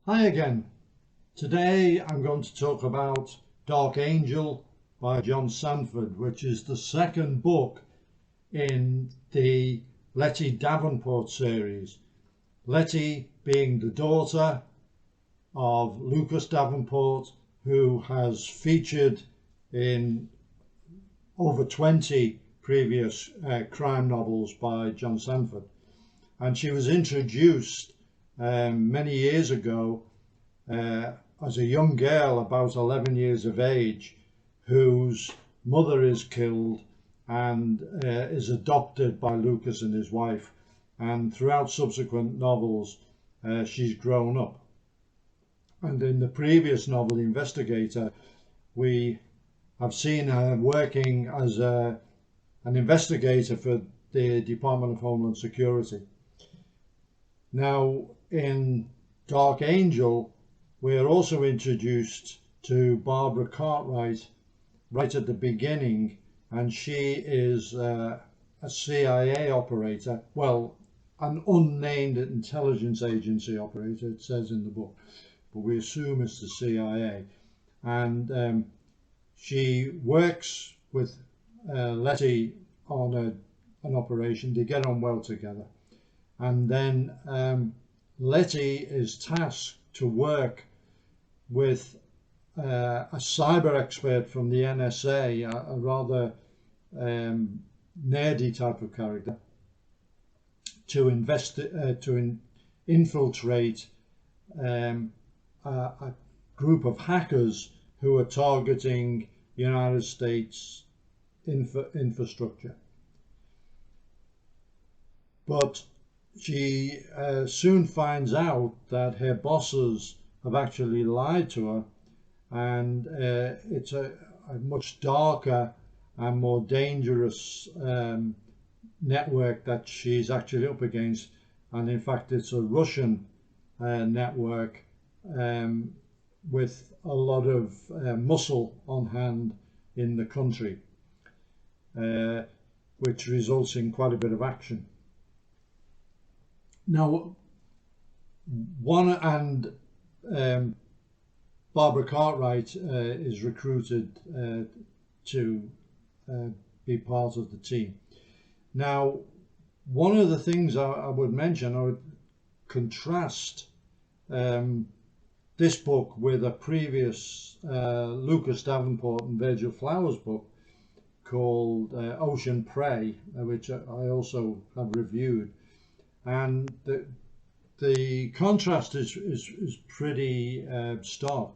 Hi again. Today I'm going to talk about Dark Angel by John Sandford, which is the second book in the Letty Davenport series. Letty being the daughter of Lucas Davenport, who has featured in over 20 previous crime novels by John Sandford. And she was introduced many years ago as a young girl about 11 years of age, whose mother is killed and is adopted by Lucas and his wife, and throughout subsequent novels she's grown up. And in the previous novel, The Investigator, we have seen her working as an investigator for the Department of Homeland Security. Now in Dark Angel, we are also introduced to Barbara Cartwright right at the beginning, and she is a CIA operator, well, an unnamed intelligence agency operator, it says in the book, but we assume it's the CIA. And she works with Letty on an operation. They get on well together. And then Letty is tasked to work with a cyber expert from the NSA, a rather nerdy type of character, to infiltrate a group of hackers who are targeting United States infrastructure. But she soon finds out that her bosses have actually lied to her, and it's a much darker and more dangerous network that she's actually up against. And in fact, it's a Russian network with a lot of muscle on hand in the country, which results in quite a bit of action. Now, Barbara Cartwright is recruited to be part of the team. Now, one of the things I would mention, I would contrast this book with a previous Lucas Davenport and Virgil Flowers book called Ocean Prey, which I also have reviewed. And the contrast is pretty stark.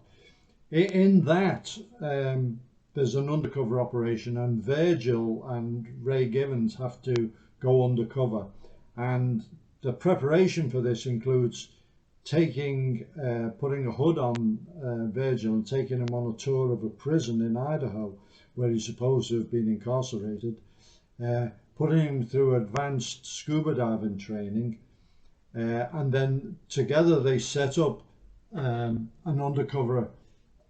In that, there's an undercover operation, and Virgil and Ray Givens have to go undercover. And the preparation for this includes putting a hood on Virgil and taking him on a tour of a prison in Idaho, where he's supposed to have been incarcerated, putting him through advanced scuba diving training, and then together they set up an undercover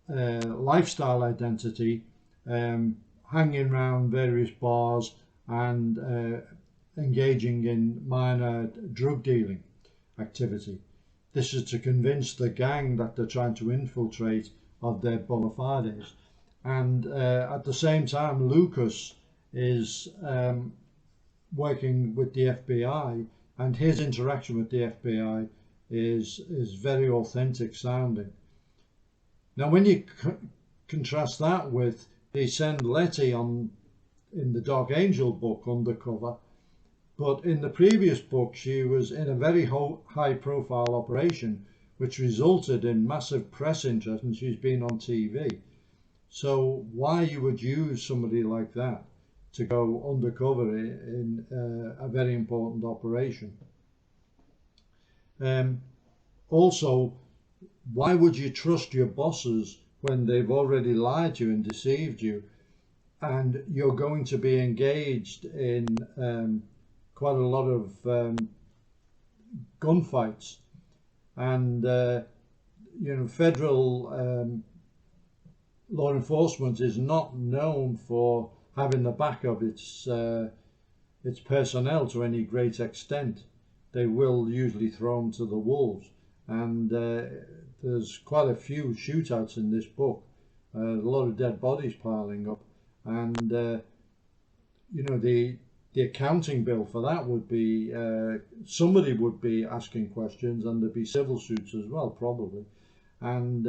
lifestyle identity, hanging around various bars and engaging in minor drug dealing activity. This is to convince the gang that they're trying to infiltrate of their bona fides. And at the same time, Lucas is working with the FBI, and his interaction with the FBI is very authentic sounding. Now, when you contrast that with, they send Letty in the Dark Angel book undercover, but in the previous book she was in a very high profile operation, which resulted in massive press interest, and she's been on TV. So why you would use somebody like that to go undercover in a very important operation? Also, why would you trust your bosses when they've already lied to you and deceived you, and you're going to be engaged in quite a lot of gunfights? And federal law enforcement is not known for having the back of its personnel to any great extent. They will usually throw them to the wolves. and there's quite a few shootouts in this book. A lot of dead bodies piling up, and you know, the accounting bill for that would be somebody would be asking questions, and there'd be civil suits as well, probably, and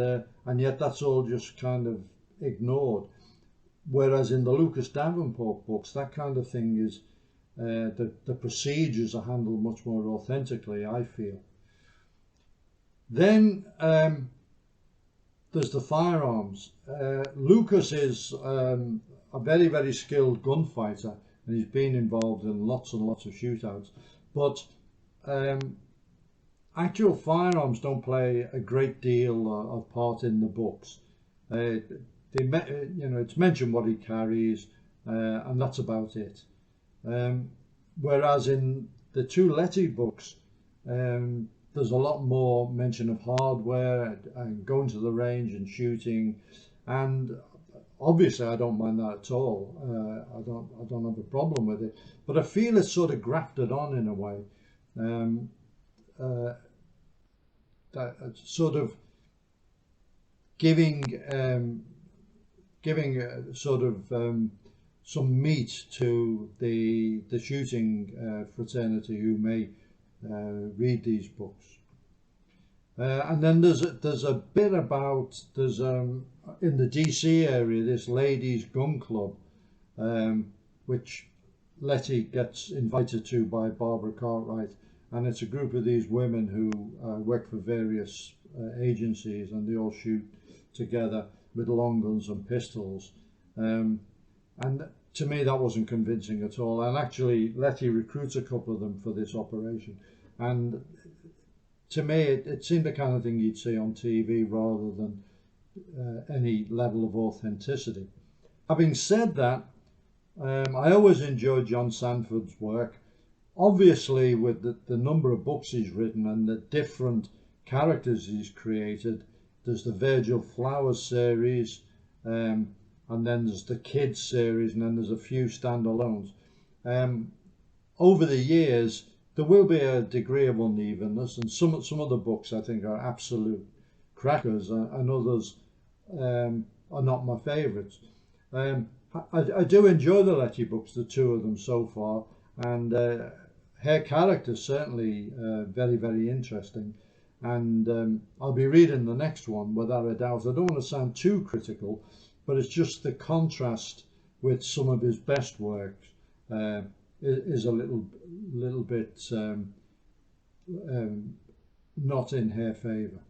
yet that's all just kind of ignored. Whereas in the Lucas Davenport books, that kind of thing is the procedures are handled much more authentically, I feel. Then there's the firearms. Lucas is a very, very skilled gunfighter, and he's been involved in lots and lots of shootouts. But actual firearms don't play a great deal of part in the books. You know, it's mentioned what he carries, and that's about it. Whereas in the two Letty books, there's a lot more mention of hardware and going to the range and shooting, and obviously I don't mind that at all. I don't have a problem with it, but I feel it's sort of grafted on in a way. That sort of giving sort of some meat to the shooting fraternity who may read these books. And then there's a bit about in the DC area this ladies gun club, which Letty gets invited to by Barbara Cartwright, and it's a group of these women who work for various agencies, and they all shoot together with long guns and pistols. And to me that wasn't convincing at all, and actually Letty recruits a couple of them for this operation, and to me it seemed the kind of thing you'd see on TV rather than any level of authenticity. Having said that, I always enjoyed John Sandford's work. Obviously, with the number of books he's written and the different characters he's created, there's the Virgil Flowers series, and then there's the Kids series, and then there's a few standalones. Over the years, there will be a degree of unevenness, and some of the books I think are absolute crackers, and others are not my favourites. I do enjoy the Letty books, the two of them so far, and her character's certainly very, very interesting, and I'll be reading the next one without a doubt. I don't want to sound too critical, but it's just the contrast with some of his best works is a little bit not in her favour.